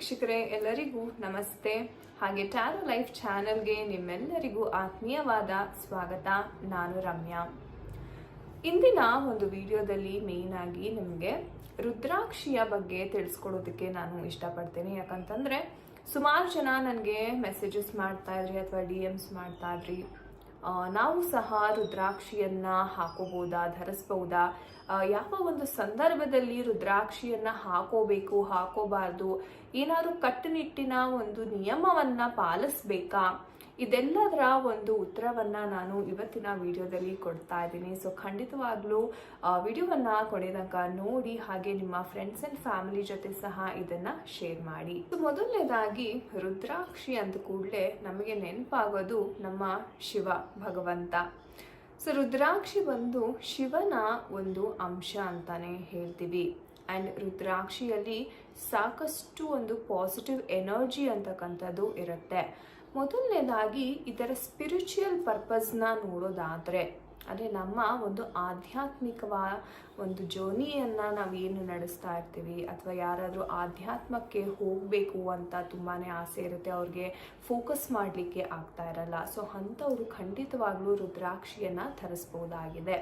ವೀಕ್ಷಕರೇ, ಎಲ್ಲರಿಗೂ ನಮಸ್ತೆ. ಹಾಗೆ ಟ್ಯಾರೋ ಲೈಫ್ ಚಾನೆಲ್ಗೆ ನಿಮ್ಮೆಲ್ಲರಿಗೂ ಆತ್ಮೀಯವಾದ ಸ್ವಾಗತ. ನಾನು ರಮ್ಯಾ. ಇಂದಿನ ಒಂದು ವಿಡಿಯೋದಲ್ಲಿ ಮೇನ್ ಆಗಿ ನಿಮಗೆ ರುದ್ರಾಕ್ಷಿಯ ಬಗ್ಗೆ ತಿಳಿಸ್ಕೊಡೋದಕ್ಕೆ ನಾನು ಇಷ್ಟಪಡ್ತೇನೆ. ಯಾಕಂತಂದ್ರೆ ಸುಮಾರು ಜನ ನನಗೆ ಮೆಸೇಜಸ್ ಮಾಡ್ತಾ ಇದ್ರಿ ಅಥವಾ DMs ಮಾಡ್ತಾ ಇದ್ರಿ, ನಾವು ಸಹ ರುದ್ರಾಕ್ಷಿಯನ್ನ ಹಾಕೋಬಹುದಾ, ಧರಿಸಬಹುದಾ, ಯಾವ ಒಂದು ಸಂದರ್ಭದಲ್ಲಿ ರುದ್ರಾಕ್ಷಿಯನ್ನ ಹಾಕೋಬೇಕು, ಹಾಕೋಬಾರ್ದು, ಏನಾದ್ರು ಕಟ್ಟುನಿಟ್ಟಿನ ಒಂದು ನಿಯಮವನ್ನ ಪಾಲಿಸ್ಬೇಕಾ, ಇದೆಲ್ಲದರ ಒಂದು ಉತ್ತರವನ್ನ ನಾನು ಇವತ್ತಿನ ವಿಡಿಯೋದಲ್ಲಿ ಕೊಡ್ತಾ ಇದ್ದೀನಿ. ಸೊ ಖಂಡಿತವಾಗ್ಲೂ ವಿಡಿಯೋವನ್ನ ಕೊನೆತನಕ ನೋಡಿ, ಹಾಗೆ ನಿಮ್ಮ ಫ್ರೆಂಡ್ಸ್ ಅಂಡ್ ಫ್ಯಾಮಿಲಿ ಜೊತೆ ಸಹ ಇದನ್ನ ಶೇರ್ ಮಾಡಿ. ಮೊದಲನೇದಾಗಿ ರುದ್ರಾಕ್ಷಿ ಅಂದ ಕೂಡಲೇ ನಮಗೆ ನೆನಪಾಗೋದು ನಮ್ಮ ಶಿವ ಭಗವಂತ. ಸೊ ರುದ್ರಾಕ್ಷಿ ಬಂದು ಶಿವನ ಒಂದು ಅಂಶ ಅಂತಾನೆ ಹೇಳ್ತೀವಿ. ಅಂಡ್ ರುದ್ರಾಕ್ಷಿಯಲ್ಲಿ ಸಾಕಷ್ಟು ಒಂದು ಪಾಸಿಟಿವ್ ಎನರ್ಜಿ ಅಂತಕ್ಕಂಥದ್ದು ಇರುತ್ತೆ. ಮೊದಲನೇದಾಗಿ ಇದರ ಸ್ಪಿರಿಚುವಲ್ ಪರ್ಪಸ್ನ ನೋಡೋದಾದರೆ, ಅಂದರೆ ನಮ್ಮ ಒಂದು ಆಧ್ಯಾತ್ಮಿಕವಾದ ಒಂದು ಜರ್ನಿಯನ್ನು ನಾವು ಏನು ನಡೆಸ್ತಾ ಇರ್ತೀವಿ, ಅಥವಾ ಯಾರಾದರೂ ಆಧ್ಯಾತ್ಮಕ್ಕೆ ಹೋಗಬೇಕು ಅಂತ ತುಂಬಾ ಆಸೆ ಇರುತ್ತೆ, ಅವ್ರಿಗೆ ಫೋಕಸ್ ಮಾಡಲಿಕ್ಕೆ ಆಗ್ತಾ ಇರಲ್ಲ. ಸೊ ಅಂಥವ್ರು ಖಂಡಿತವಾಗ್ಲೂ ರುದ್ರಾಕ್ಷಿಯನ್ನು ಧರಿಸ್ಬೋದಾಗಿದೆ.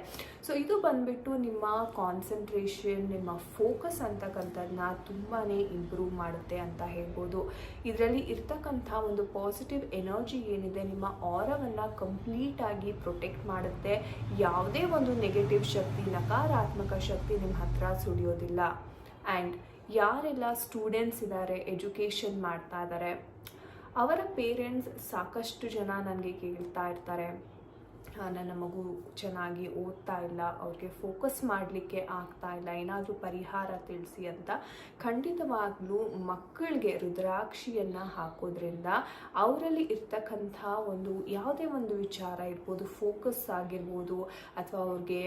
ಸೊ ಇದು ಬಂದ್ಬಿಟ್ಟು ನಿಮ್ಮ ಕಾನ್ಸಂಟ್ರೇಷನ್, ನಿಮ್ಮ ಫೋಕಸ್ ಅಂತಕ್ಕಂಥದ್ದನ್ನ ತುಂಬಾ ಇಂಪ್ರೂವ್ ಮಾಡುತ್ತೆ ಅಂತ ಹೇಳ್ಬೋದು. ಇದರಲ್ಲಿ ಇರ್ತಕ್ಕಂಥ ಒಂದು ಪಾಸಿಟಿವ್ ಎನರ್ಜಿ ಏನಿದೆ, ನಿಮ್ಮ ಆರವನ್ನು ಕಂಪ್ಲೀಟಾಗಿ ಪ್ರೊಟೆಕ್ಟ್ ಮಾಡುತ್ತೆ. ಯಾವುದೇ ಒಂದು ನೆಗೆಟಿವ್ ಶಕ್ತಿ, ನಕಾರಾತ್ಮಕ ಶಕ್ತಿ ನಿಮ್ಮ ಹತ್ರ ಸುಳಿಯೋದಿಲ್ಲ. ಆ್ಯಂಡ್ ಯಾರೆಲ್ಲ ಸ್ಟೂಡೆಂಟ್ಸ್ ಇದ್ದಾರೆ, ಎಜುಕೇಷನ್ ಮಾಡ್ತಾ ಇದ್ದಾರೆ, ಅವರ ಪೇರೆಂಟ್ಸ್ ಸಾಕಷ್ಟು ಜನ ನನಗೆ ಕೇಳ್ತಾ ಇರ್ತಾರೆ, ನನ್ನ ಮಗು ಚೆನ್ನಾಗಿ ಓದ್ತಾ ಇಲ್ಲ, ಅವ್ರಿಗೆ ಫೋಕಸ್ ಮಾಡಲಿಕ್ಕೆ ಆಗ್ತಾ ಇಲ್ಲ, ಏನಾದರೂ ಪರಿಹಾರ ತಿಳಿಸಿ ಅಂತ. ಖಂಡಿತವಾಗ್ಲೂ ಮಕ್ಕಳಿಗೆ ರುದ್ರಾಕ್ಷಿಯನ್ನು ಹಾಕೋದ್ರಿಂದ ಅವರಲ್ಲಿ ಇರ್ತಕ್ಕಂಥ ಒಂದು ಯಾವುದೇ ಒಂದು ವಿಚಾರ ಇರ್ಬೋದು, ಫೋಕಸ್ ಆಗಿರ್ಬೋದು, ಅಥವಾ ಅವ್ರಿಗೆ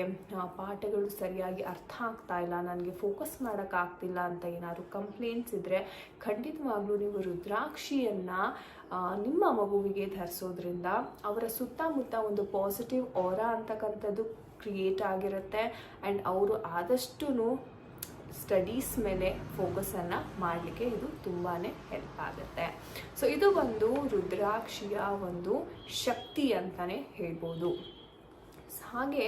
ಪಾಠಗಳು ಸರಿಯಾಗಿ ಅರ್ಥ ಆಗ್ತಾ ಇಲ್ಲ, ನನಗೆ ಫೋಕಸ್ ಮಾಡೋಕ್ಕಾಗ್ತಿಲ್ಲ ಅಂತ ಏನಾದರೂ ಕಂಪ್ಲೇಂಟ್ಸ್ ಇದ್ದರೆ, ಖಂಡಿತವಾಗ್ಲೂ ನೀವು ರುದ್ರಾಕ್ಷಿಯನ್ನು ನಿಮ್ಮ ಮಗುವಿಗೆ ಧರಿಸೋದ್ರಿಂದ ಅವರ ಸುತ್ತಮುತ್ತ ಒಂದು ಪಾಸಿಟಿವ್ ಆರಾ ಅಂತಕ್ಕಂಥದ್ದು ಕ್ರಿಯೇಟ್ ಆಗಿರುತ್ತೆ. ಆ್ಯಂಡ್ ಅವರು ಆದಷ್ಟು ಸ್ಟಡೀಸ್ ಮೇಲೆ ಫೋಕಸನ್ನು ಮಾಡಲಿಕ್ಕೆ ಇದು ತುಂಬಾ ಹೆಲ್ಪ್ ಆಗುತ್ತೆ. ಸೊ ಇದು ಒಂದು ರುದ್ರಾಕ್ಷಿಯ ಒಂದು ಶಕ್ತಿ ಅಂತಲೇ ಹೇಳ್ಬೋದು. ಹಾಗೆ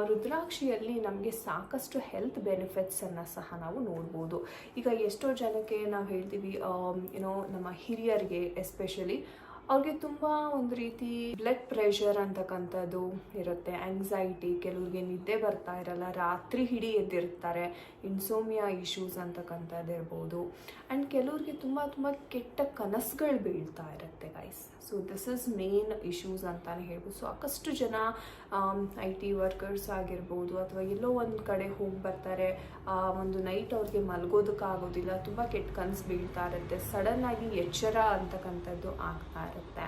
ರುದ್ರಾಕ್ಷಿಯಲ್ಲಿ ನಮಗೆ ಸಾಕಷ್ಟು ಹೆಲ್ತ್ ಬೆನಿಫಿಟ್ಸನ್ನು ಸಹ ನಾವು ನೋಡ್ಬೋದು. ಈಗ ಎಷ್ಟೋ ಜನಕ್ಕೆ ನಾವು ಹೇಳ್ತೀವಿ, ನಮ್ಮ ಹಿರಿಯರಿಗೆ ಎಸ್ಪೆಷಲಿ ಅವ್ರಿಗೆ ತುಂಬ ಒಂದು ರೀತಿ ಬ್ಲಡ್ ಪ್ರೆಷರ್ ಅಂತಕ್ಕಂಥದ್ದು ಇರುತ್ತೆ, ಆಂಗ್ಸೈಟಿ, ಕೆಲವ್ರಿಗೆ ನಿದ್ದೆ ಬರ್ತಾ ಇರಲ್ಲ, ರಾತ್ರಿ ಇಡೀ ಎದ್ದಿರ್ತಾರೆ, ಇನ್ಸೋಮಿಯಾ ಇಶ್ಯೂಸ್ ಅಂತಕ್ಕಂಥದ್ದು ಇರ್ಬೋದು. ಆ್ಯಂಡ್ ಕೆಲವ್ರಿಗೆ ತುಂಬ ಕೆಟ್ಟ ಕನಸುಗಳು ಬೀಳ್ತಾ ಇರುತ್ತೆ guys. So this is main issues ಅಂತಾನೆ ಹೇಳ್ಬೋದು. ಸಾಕಷ್ಟು ಜನ IT ವರ್ಕರ್ಸ್ ಆಗಿರ್ಬೋದು, ಅಥವಾ ಎಲ್ಲೋ ಒಂದು ಕಡೆ ಹೋಗಿ ಬರ್ತಾರೆ, ಒಂದು ನೈಟ್ ಅವ್ರಿಗೆ ಮಲಗೋದಕ್ಕಾಗೋದಿಲ್ಲ, ತುಂಬ ಕೆಟ್ಟ ಕನಸು ಬೀಳ್ತಾ ಇರುತ್ತೆ, ಸಡನ್ನಾಗಿ ಎಚ್ಚರ ಅಂತಕ್ಕಂಥದ್ದು ಆಗ್ತಾ ಇರುತ್ತೆ.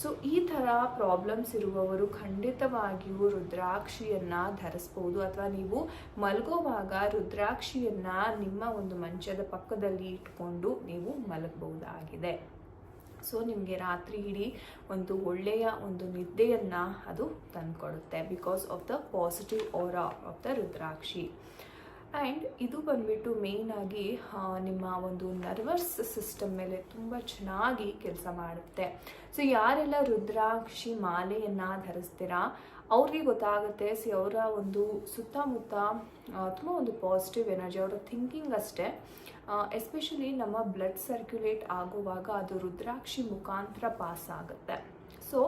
ಸೊ ಈ ಥರ ಪ್ರಾಬ್ಲಮ್ಸ್ ಇರುವವರು ಖಂಡಿತವಾಗಿಯೂ ರುದ್ರಾಕ್ಷಿಯನ್ನು ಧರಿಸ್ಬೋದು. ಅಥವಾ ನೀವು ಮಲಗೋವಾಗ ರುದ್ರಾಕ್ಷಿಯನ್ನು ನಿಮ್ಮ ಒಂದು ಮಂಚದ ಪಕ್ಕದಲ್ಲಿ ಇಟ್ಕೊಂಡು ನೀವು ಮಲಗಬಹುದಾಗಿದೆ. ಸೊ ನಿಮಗೆ ರಾತ್ರಿ ಇಡೀ ಒಂದು ಒಳ್ಳೆಯ ಒಂದು ನಿದ್ದೆಯನ್ನು ಅದು ತಂದುಕೊಡುತ್ತೆ, because of the positive aura of the rudraksha. And ಇದು ಬಂದ್ಬಿಟ್ಟು ಮೇಯ್ನಾಗಿ ನಿಮ್ಮ ಒಂದು ನರ್ವಸ್ ಸಿಸ್ಟಮ್ ಮೇಲೆ ತುಂಬ ಚೆನ್ನಾಗಿ ಕೆಲಸ ಮಾಡುತ್ತೆ. ಸೊ ಯಾರೆಲ್ಲ ರುದ್ರಾಕ್ಷಿ ಮಾಲೆಯನ್ನು ಧರಿಸ್ತೀರಾ ಅವ್ರಿಗೆ ಗೊತ್ತಾಗುತ್ತೆ. ಸಿ ಅವರ ಒಂದು ಸುತ್ತಮುತ್ತ ತುಂಬ ಒಂದು ಪಾಸಿಟಿವ್ ಎನರ್ಜಿ, ಅವರ ಥಿಂಕಿಂಗ್ ಅಷ್ಟೇ. ಎಸ್ಪೆಷಲಿ ನಮ್ಮ ಬ್ಲಡ್ ಸರ್ಕ್ಯುಲೇಟ್ ಆಗುವಾಗ ಅದು ರುದ್ರಾಕ್ಷಿ ಮುಖಾಂತರ ಪಾಸ್ ಆಗುತ್ತೆ. ಸೊ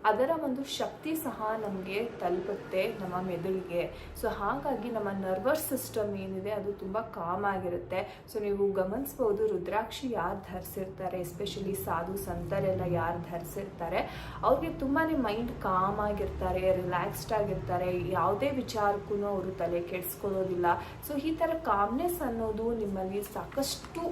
ಅದರ ಒಂದು ಶಕ್ತಿ ಸಹ ನಮಗೆ ತಲುಪುತ್ತೆ ನಮ್ಮ ಮೆದುಳಿಗೆ. ಸೊ ಹಾಗಾಗಿ ನಮ್ಮ ನರ್ವಸ್ ಸಿಸ್ಟಮ್ ಏನಿದೆ ಅದು ತುಂಬ ಕಾಮ್ ಆಗಿರುತ್ತೆ. ಸೊ ನೀವು ಗಮನಿಸ್ಬೋದು, ರುದ್ರಾಕ್ಷಿ ಯಾರು ಧರಿಸಿರ್ತಾರೆ, ಎಸ್ಪೆಷಲಿ ಸಾಧು ಸಂತರೆಲ್ಲ ಯಾರು ಧರಿಸಿರ್ತಾರೆ, ಅವ್ರಿಗೆ ತುಂಬಾ ಮೈಂಡ್ ಕಾಮ್ ಆಗಿರ್ತಾರೆ, ರಿಲ್ಯಾಕ್ಸ್ಡ್ ಆಗಿರ್ತಾರೆ, ಯಾವುದೇ ವಿಚಾರಕ್ಕೂ ಅವರು ತಲೆ ಕೆಡಿಸ್ಕೊಳ್ಳೋದಿಲ್ಲ. ಸೊ ಈ ಥರ ಕಾಮ್ನೆಸ್ ಅನ್ನೋದು ನಿಮ್ಮಲ್ಲಿ ಸಾಕಷ್ಟು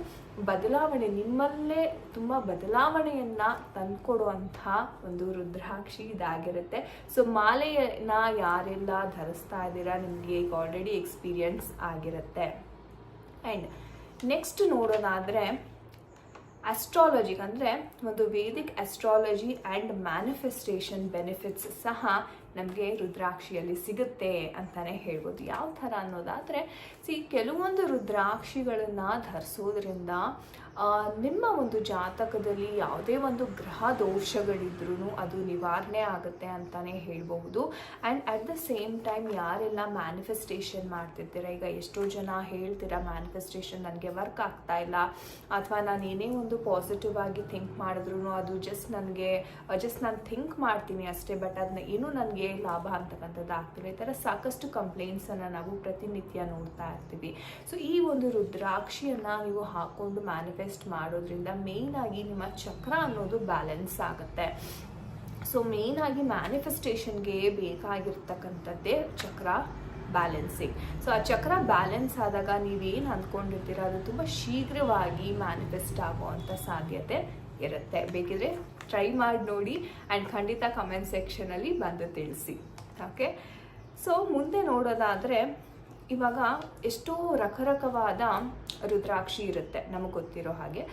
ಬದಲಾವಣೆ, ನಿಮ್ಮಲ್ಲೇ ತುಂಬ ಬದಲಾವಣೆಯನ್ನು ತಂದುಕೊಡುವಂಥ ಒಂದು ರುದ್ರಾಕ್ಷಿ ಇದಾಗಿರುತ್ತೆ. ಸೊ ಮಾಲೆಯನ್ನು ಯಾರೆಲ್ಲ ಧರಿಸ್ತಾ ಇದ್ದೀರಾ, ನಿಮಗೆ ಈಗ ಆಲ್ರೆಡಿ ಎಕ್ಸ್ಪೀರಿಯನ್ಸ್ ಆಗಿರುತ್ತೆ. ಆ್ಯಂಡ್ ನೆಕ್ಸ್ಟ್ ನೋಡೋದಾದರೆ ಅಸ್ಟ್ರಾಲಜಿ, ಅಂದರೆ ಒಂದು Vedic astrology and manifestation benefits ಸಹ ನಮಗೆ ರುದ್ರಾಕ್ಷಿಯಲ್ಲಿ ಸಿಗುತ್ತೆ ಅಂತಲೇ ಹೇಳ್ಬೋದು. ಯಾವ ಥರ ಅನ್ನೋದಾದರೆ, ಕೆಲವೊಂದು ರುದ್ರಾಕ್ಷಿಗಳನ್ನು ಧರಿಸೋದ್ರಿಂದ ನಿಮ್ಮ ಒಂದು ಜಾತಕದಲ್ಲಿ ಯಾವುದೇ ಒಂದು ಗ್ರಹ ದೋಷಗಳಿದ್ರೂ ಅದು ನಿವಾರಣೆ ಆಗುತ್ತೆ ಅಂತಲೇ ಹೇಳ್ಬಹುದು. And at the same time ಯಾರೆಲ್ಲ ಮ್ಯಾನಿಫೆಸ್ಟೇಷನ್ ಮಾಡ್ತಿರ್ತೀರ, ಈಗ ಎಷ್ಟೋ ಜನ ಹೇಳ್ತೀರಾ ಮ್ಯಾನಿಫೆಸ್ಟೇಷನ್ ನನಗೆ ವರ್ಕ್ ಆಗ್ತಾ ಇಲ್ಲ, ಅಥವಾ ನಾನು ಏನೇ ಒಂದು ಪಾಸಿಟಿವ್ ಆಗಿ ಥಿಂಕ್ ಮಾಡಿದ್ರು ಅದು ಜಸ್ಟ್ ನಾನು ಥಿಂಕ್ ಮಾಡ್ತೀನಿ ಅಷ್ಟೇ, ಬಟ್ ಅದನ್ನ ಏನೂ ನನಗೆ ಲಾಭ ಅಂತಕ್ಕಂಥದ್ದು ಆಗ್ತಿಲ್ಲ. ಈ ಥರ ಸಾಕಷ್ಟು ಕಂಪ್ಲೇಂಟ್ಸನ್ನು ನಾವು ಪ್ರತಿನಿತ್ಯ ನೋಡ್ತಾ ಇರ್ತೀವಿ. ಸೊ ಈ ಒಂದು ರುದ್ರಾಕ್ಷಿಯನ್ನು ನೀವು ಹಾಕೊಂಡು ಮ್ಯಾನಿಫೆಸ್ಟ್ ಮಾಡೋದ್ರಿಂದ ಮೇಯ್ನಾಗಿ ನಿಮ್ಮ ಚಕ್ರ ಅನ್ನೋದು ಬ್ಯಾಲೆನ್ಸ್ ಆಗುತ್ತೆ. ಸೊ ಮೇಯ್ನಾಗಿ ಮ್ಯಾನಿಫೆಸ್ಟೇಷನ್ಗೆ ಬೇಕಾಗಿರ್ತಕ್ಕಂಥದ್ದೇ ಚಕ್ರ ಬ್ಯಾಲೆನ್ಸಿಂಗ್. ಸೊ ಆ ಚಕ್ರ ಬ್ಯಾಲೆನ್ಸ್ ಆದಾಗ ನೀವೇನು ಅಂದ್ಕೊಂಡಿರ್ತೀರ ಅದು ತುಂಬ ಶೀಘ್ರವಾಗಿ ಮ್ಯಾನಿಫೆಸ್ಟ್ ಆಗುವಂಥ ಸಾಧ್ಯತೆ ಇರುತ್ತೆ. ಬೇಕಿದ್ರೆ ಟ್ರೈ ಮಾಡಿ ನೋಡಿ ಆ್ಯಂಡ್ ಖಂಡಿತ ಕಮೆಂಟ್ ಸೆಕ್ಷನಲ್ಲಿ ಬಂದು ತಿಳಿಸಿ. ಓಕೆ, ಸೊ ಮುಂದೆ ನೋಡೋದಾದರೆ ಇವಾಗ ಎಷ್ಟೋ ರಕರಕವಾದ ರುದ್ರಾಕ್ಷಿ ಇರುತ್ತೆ ನಮಗೆ ಗೊತ್ತಿರೋ ಹಾಗೆ.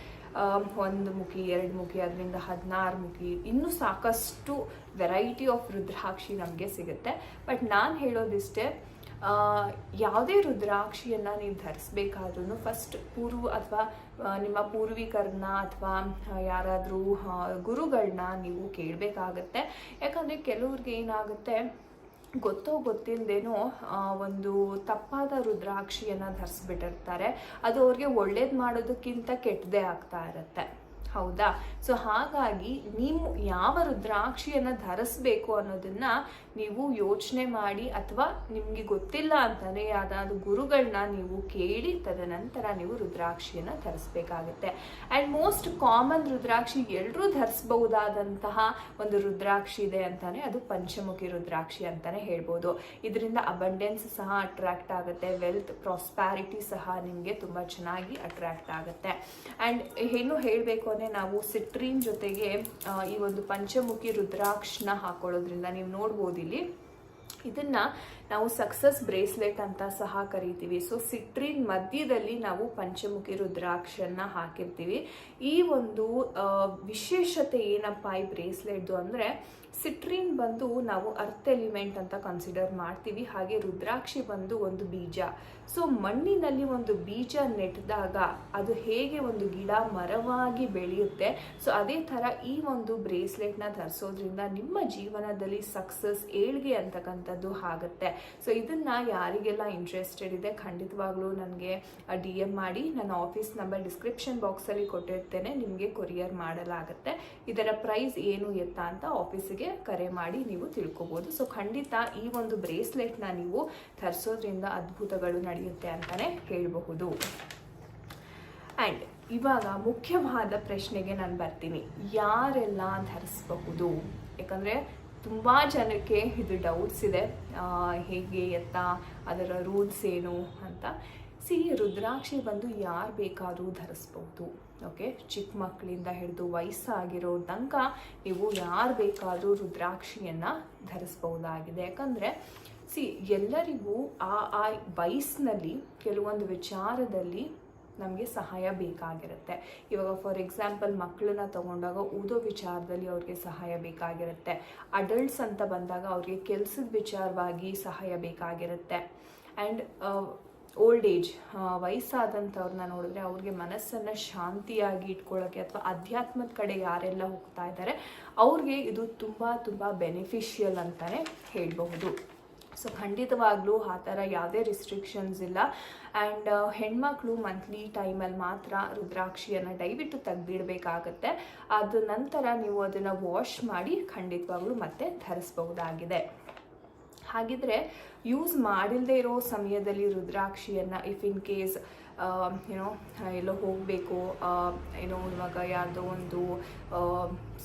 1 ಮುಖಿ, 2 ಮುಖಿ, ಅದರಿಂದ 16 ಮುಖಿ, ಇನ್ನೂ ಸಾಕಷ್ಟು ವೆರೈಟಿ ಆಫ್ ರುದ್ರಾಕ್ಷಿ ನಮಗೆ ಸಿಗುತ್ತೆ. ಬಟ್ ನಾನು ಹೇಳೋದಿಷ್ಟೇ, ಯಾವುದೇ ರುದ್ರಾಕ್ಷಿಯನ್ನು ನೀವು ಧರಿಸ್ಬೇಕಾದ್ರೂ ಫಸ್ಟ್ ಅಥವಾ ನಿಮ್ಮ ಪೂರ್ವಿಕರನ್ನ ಅಥವಾ ಯಾರಾದರೂ ಗುರುಗಳನ್ನ ನೀವು ಕೇಳಬೇಕಾಗತ್ತೆ. ಯಾಕಂದರೆ ಕೆಲವ್ರಿಗೆ ಏನಾಗುತ್ತೆ, ಗೊತ್ತಿಲ್ಲದೇನೋ ಒಂದು ತಪ್ಪಾದ ರುದ್ರಾಕ್ಷಿಯನ್ನು ಧರಿಸ್ಬಿಟ್ಟಿರ್ತಾರೆ. ಅದು ಅವ್ರಿಗೆ ಒಳ್ಳೇದು ಮಾಡೋದಕ್ಕಿಂತ ಕೆಟ್ಟದೇ ಆಗ್ತಾ ಇರುತ್ತೆ. ಹೌದಾ? ಸೊ ಹಾಗಾಗಿ ನೀವು ಯಾವ ರುದ್ರಾಕ್ಷಿಯನ್ನು ಧರಿಸ್ಬೇಕು ಅನ್ನೋದನ್ನು ನೀವು ಯೋಚನೆ ಮಾಡಿ, ಅಥವಾ ನಿಮಗೆ ಗೊತ್ತಿಲ್ಲ ಅಂತಂದರೆ ಯಾವುದಾದ್ರು ಗುರುಗಳನ್ನ ನೀವು ಕೇಳಿ ತದನಂತರ ನೀವು ರುದ್ರಾಕ್ಷಿಯನ್ನು ಧರಿಸ್ಬೇಕಾಗುತ್ತೆ. ಆ್ಯಂಡ್ ಮೋಸ್ಟ್ ಕಾಮನ್ ರುದ್ರಾಕ್ಷಿ ಎಲ್ಲರೂ ಧರಿಸ್ಬಹುದಾದಂತಹ ಒಂದು ರುದ್ರಾಕ್ಷಿ ಇದೆ ಅಂತಲೇ ಅದು ಪಂಚಮುಖಿ ರುದ್ರಾಕ್ಷಿ ಅಂತಲೇ ಹೇಳ್ಬೋದು. ಇದರಿಂದ ಅಬಂಡೆನ್ಸ್ ಸಹ ಅಟ್ರಾಕ್ಟ್ ಆಗುತ್ತೆ, ವೆಲ್ತ್ ಪ್ರಾಸ್ಪ್ಯಾರಿಟಿ ಸಹ ನಿಮಗೆ ತುಂಬ ಚೆನ್ನಾಗಿ ಅಟ್ರಾಕ್ಟ್ ಆಗುತ್ತೆ. ಆ್ಯಂಡ್ ಏನು ಹೇಳಬೇಕು ಅಂದರೆ, ನಾವು ಸಿಟ್ರಿನ್ ಜೊತೆಗೆ ಈ ಒಂದು ಪಂಚಮುಖಿ ರುದ್ರಾಕ್ಷನ ಹಾಕೊಳ್ಳೋದ್ರಿಂದ ನೀವು ನೋಡ್ಬೋದು ಇಲ್ಲಿ ಇದನ್ನು ನಾವು ಸಕ್ಸಸ್ ಬ್ರೇಸ್ಲೆಟ್ ಅಂತ ಸಹ ಕರಿತೀವಿ. ಸೊ ಸಿಟ್ರಿನ್ ಮಧ್ಯದಲ್ಲಿ ನಾವು ಪಂಚಮುಖಿ ರುದ್ರಾಕ್ಷನ್ನ ಹಾಕಿರ್ತೀವಿ. ಈ ಒಂದು ವಿಶೇಷತೆ ಏನಪ್ಪ ಈ ಬ್ರೇಸ್ಲೆಟ್ದು ಅಂದರೆ, ಸಿಟ್ರಿನ್ ಬಂದು ನಾವು ಅರ್ತ್ ಎಲಿಮೆಂಟ್ ಅಂತ ಕನ್ಸಿಡರ್ ಮಾಡ್ತೀವಿ. ಹಾಗೆ ರುದ್ರಾಕ್ಷಿ ಬಂದು ಒಂದು ಬೀಜ. ಸೊ ಮಣ್ಣಿನಲ್ಲಿ ಒಂದು ಬೀಜ ನೆಟ್ಟಿದಾಗ ಅದು ಹೇಗೆ ಒಂದು ಗಿಡ ಮರವಾಗಿ ಬೆಳೆಯುತ್ತೆ, ಸೊ ಅದೇ ಥರ ಈ ಒಂದು ಬ್ರೇಸ್ಲೆಟ್ನ ಧರಿಸೋದ್ರಿಂದ ನಿಮ್ಮ ಜೀವನದಲ್ಲಿ ಸಕ್ಸಸ್ ಏಳ್ಗೆ ಅಂತಕ್ಕಂಥದ್ದು ಆಗುತ್ತೆ. ಸೊ ಇದನ್ನು ಯಾರಿಗೆಲ್ಲ ಇಂಟ್ರೆಸ್ಟೆಡ್ ಇದೆ ಖಂಡಿತವಾಗ್ಲೂ ನನಗೆ DM ಮಾಡಿ. ನನ್ನ ಆಫೀಸ್ ನಂಬರ್ ಡಿಸ್ಕ್ರಿಪ್ಷನ್ ಬಾಕ್ಸಲ್ಲಿ ಕೊಟ್ಟಿರ್ತೇನೆ, ನಿಮಗೆ ಕೊರಿಯರ್ ಮಾಡಲಾಗುತ್ತೆ. ಇದರ ಪ್ರೈಸ್ ಏನು ಎತ್ತ ಅಂತ ಆಫೀಸಿಗೆ ಕರೆ ಮಾಡಿ ನೀವು ತಿಳ್ಕೊಬೋದು. ಸೊ ಖಂಡಿತ ಈ ಒಂದು ಬ್ರೇಸ್ಲೆಟ್ನ ನೀವು ಧರಿಸೋದ್ರಿಂದ ಅದ್ಭುತಗಳು ನಡೆಯುತ್ತೆ ಅಂತಲೇ ಹೇಳಬಹುದು. ಆ್ಯಂಡ್ ಇವಾಗ ಮುಖ್ಯವಾದ ಪ್ರಶ್ನೆಗೆ ನಾನು ಬರ್ತೀನಿ, ಯಾರೆಲ್ಲ ಧರಿಸಬಹುದು? ಯಾಕಂದರೆ ತುಂಬ ಜನಕ್ಕೆ ಇದು ಡೌಟ್ಸ್ ಇದೆ, ಹೇಗೆ ಎತ್ತ, ಅದರ ರೂಲ್ಸ್ ಏನು ಅಂತ. ರುದ್ರಾಕ್ಷಿ ಬಂದು ಯಾರು ಬೇಕಾದರೂ ಧರಿಸ್ಬಹುದು. ಓಕೆ, ಚಿಕ್ಕ ಮಕ್ಕಳಿಂದ ಹಿಡಿದು ವಯಸ್ಸಾಗಿರೋ ತನಕ ನೀವು ಯಾರು ಬೇಕಾದರೂ ರುದ್ರಾಕ್ಷಿಯನ್ನು ಧರಿಸ್ಬಹುದಾಗಿದೆ. ಯಾಕಂದರೆ ಎಲ್ಲರಿಗೂ ಆ ವಯಸ್ಸಿನಲ್ಲಿ ಕೆಲವೊಂದು ವಿಚಾರದಲ್ಲಿ ನಮಗೆ ಸಹಾಯ ಬೇಕಾಗಿರುತ್ತೆ. ಇವಾಗ ಫಾರ್ ಎಕ್ಸಾಂಪಲ್ ಮಕ್ಕಳನ್ನ ತಗೊಂಡಾಗ ಓದೋ ವಿಚಾರದಲ್ಲಿ ಅವ್ರಿಗೆ ಸಹಾಯ ಬೇಕಾಗಿರುತ್ತೆ. ಅಡಲ್ಟ್ಸ್ ಅಂತ ಬಂದಾಗ ಅವ್ರಿಗೆ ಕೆಲಸದ ವಿಚಾರವಾಗಿ ಸಹಾಯ ಬೇಕಾಗಿರುತ್ತೆ. ಆ್ಯಂಡ್ ಓಲ್ಡ್ ಏಜ್ ವಯಸ್ಸಾದಂಥವ್ರನ್ನ ನೋಡಿದ್ರೆ ಅವ್ರಿಗೆ ಮನಸ್ಸನ್ನು ಶಾಂತಿಯಾಗಿ ಇಟ್ಕೊಳ್ಳೋಕ್ಕೆ ಅಥವಾ ಅಧ್ಯಾತ್ಮದ ಕಡೆ ಯಾರೆಲ್ಲ ಹೋಗ್ತಾ ಇದ್ದಾರೆ ಅವ್ರಿಗೆ ಇದು ತುಂಬ ತುಂಬ ಬೆನಿಫಿಷಿಯಲ್ ಅಂತಲೇ ಹೇಳಬಹುದು. ಸೊ ಖಂಡಿತವಾಗ್ಲೂ ಆ ಥರ ಯಾವುದೇ ರಿಸ್ಟ್ರಿಕ್ಷನ್ಸ್ ಇಲ್ಲ. ಆ್ಯಂಡ್ ಹೆಣ್ಮಕ್ಳು ಮಂತ್ಲಿ ಟೈಮಲ್ಲಿ ಮಾತ್ರ ರುದ್ರಾಕ್ಷಿಯನ್ನು ದಯವಿಟ್ಟು ತೆಗೆದಿಡಬೇಕಾಗತ್ತೆ. ಅದ ನಂತರ ನೀವು ಅದನ್ನು ವಾಶ್ ಮಾಡಿ ಖಂಡಿತವಾಗ್ಲೂ ಮತ್ತೆ ಧರಿಸ್ಬಹುದಾಗಿದೆ. ಹಾಗಿದ್ರೆ ಯೂಸ್ ಮಾಡಿಲ್ಲದೆ ಇರೋ ಸಮಯದಲ್ಲಿ ರುದ್ರಾಕ್ಷಿಯನ್ನು ಇಫ್ ಇನ್ ಕೇಸ್ ಎಲ್ಲೋ ಹೋಗಬೇಕು, ಇವಾಗ ಯಾವುದೋ ಒಂದು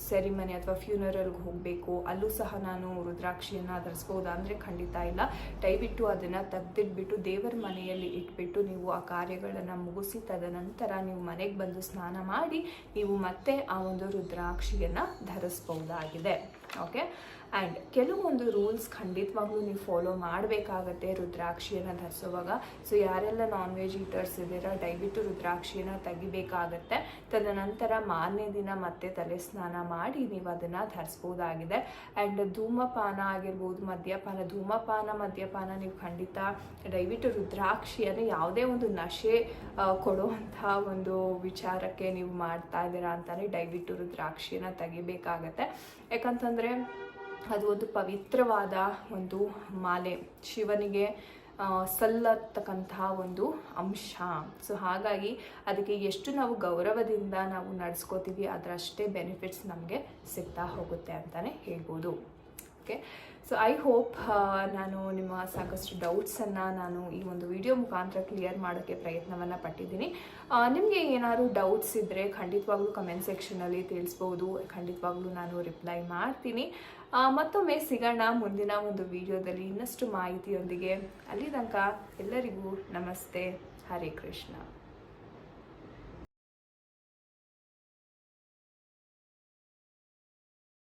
ಸೆರಿಮನಿ ಅಥವಾ ಫ್ಯೂನರಲ್ಗೆ ಹೋಗಬೇಕು, ಅಲ್ಲೂ ಸಹ ನಾನು ರುದ್ರಾಕ್ಷಿಯನ್ನು ಧರಿಸ್ಬೋದಾ ಅಂದರೆ ಖಂಡಿತ ಇಲ್ಲ. ದಯವಿಟ್ಟು ಅದನ್ನು ತೆಗೆದಿಟ್ಬಿಟ್ಟು ದೇವರ ಮನೆಯಲ್ಲಿ ಇಟ್ಬಿಟ್ಟು ನೀವು ಆ ಕಾರ್ಯಗಳನ್ನು ಮುಗಿಸಿ ತದನಂತರ ನೀವು ಮನೆಗೆ ಬಂದು ಸ್ನಾನ ಮಾಡಿ ನೀವು ಮತ್ತೆ ಆ ಒಂದು ರುದ್ರಾಕ್ಷಿಯನ್ನು ಧರಿಸ್ಬೋದಾಗಿದೆ. ಓಕೆ, ಆ್ಯಂಡ್ ಕೆಲವೊಂದು ರೂಲ್ಸ್ ಖಂಡಿತವಾಗ್ಲೂ ನೀವು ಫಾಲೋ ಮಾಡಬೇಕಾಗತ್ತೆ ರುದ್ರಾಕ್ಷಿಯನ್ನು ಧರಿಸುವಾಗ. ಸೊ ಯಾರೆಲ್ಲ ನಾನ್ ವೆಜ್ ಈಟರ್ಸ್ ಇದ್ದೀರಾ ದಯವಿಟ್ಟು ರುದ್ರಾಕ್ಷಿಯನ್ನು ತೆಗಿಬೇಕಾಗತ್ತೆ. ತದನಂತರ ಮಾರನೇ ದಿನ ಮತ್ತೆ ತಲೆ ಸ್ನಾನ ಮಾಡಿ ನೀವು ಅದನ್ನು ಧರಿಸ್ಬೋದಾಗಿದೆ. ಆ್ಯಂಡ್ ಧೂಮಪಾನ ಆಗಿರ್ಬೋದು, ಮದ್ಯಪಾನ ನೀವು ಖಂಡಿತ ದಯವಿಟ್ಟು ರುದ್ರಾಕ್ಷಿಯನ್ನು ಯಾವುದೇ ಒಂದು ನಶೆ ಕೊಡುವಂಥ ಒಂದು ವಿಚಾರಕ್ಕೆ ನೀವು ಮಾಡ್ತಾ ಇದ್ದೀರಾ ಅಂತಲೇ ದಯವಿಟ್ಟು ರುದ್ರಾಕ್ಷಿಯನ್ನು ತೆಗಿಬೇಕಾಗತ್ತೆ. ಯಾಕಂತಂದರೆ ಅದು ಒಂದು ಪವಿತ್ರವಾದ ಒಂದು ಮಾಲೆ, ಶಿವನಿಗೆ ಸಲ್ಲತಕ್ಕಂತಹ ಒಂದು ಅಂಶ. ಸೊ ಹಾಗಾಗಿ ಅದಕ್ಕೆ ಎಷ್ಟು ನಾವು ಗೌರವದಿಂದ ನಾವು ನಡೆಸ್ಕೋತೀವಿ ಅದರಷ್ಟೇ ಬೆನಿಫಿಟ್ಸ್ ನಮಗೆ ಸಿಗ್ತಾ ಹೋಗುತ್ತೆ ಅಂತಲೇ ಹೇಳ್ಬೋದು. ಓಕೆ, ಸೊ ಐ ಹೋಪ್ ನಾನು ನಿಮ್ಮ ಸಾಕಷ್ಟು ಡೌಟ್ಸನ್ನು ನಾನು ಈ ಒಂದು ವಿಡಿಯೋ ಮುಖಾಂತರ ಕ್ಲಿಯರ್ ಮಾಡೋಕ್ಕೆ ಪ್ರಯತ್ನವನ್ನು ಪಟ್ಟಿದ್ದೀನಿ. ನಿಮಗೆ ಏನಾದರೂ ಡೌಟ್ಸ್ ಇದ್ದರೆ ಖಂಡಿತವಾಗ್ಲೂ ಕಮೆಂಟ್ ಸೆಕ್ಷನಲ್ಲಿ ತಿಳಿಸ್ಬೋದು. ಖಂಡಿತವಾಗ್ಲೂ ನಾನು ರಿಪ್ಲೈ ಮಾಡ್ತೀನಿ. ಮತ್ತೊಮ್ಮೆ ಸಿಗೋಣ ಮುಂದಿನ ಒಂದು ವಿಡಿಯೋದಲ್ಲಿ ಇನ್ನಷ್ಟು ಮಾಹಿತಿಯೊಂದಿಗೆ. ಅಲ್ಲಿ ತನಕ ಎಲ್ಲರಿಗೂ ನಮಸ್ತೆ. ಹರೇ ಕೃಷ್ಣ.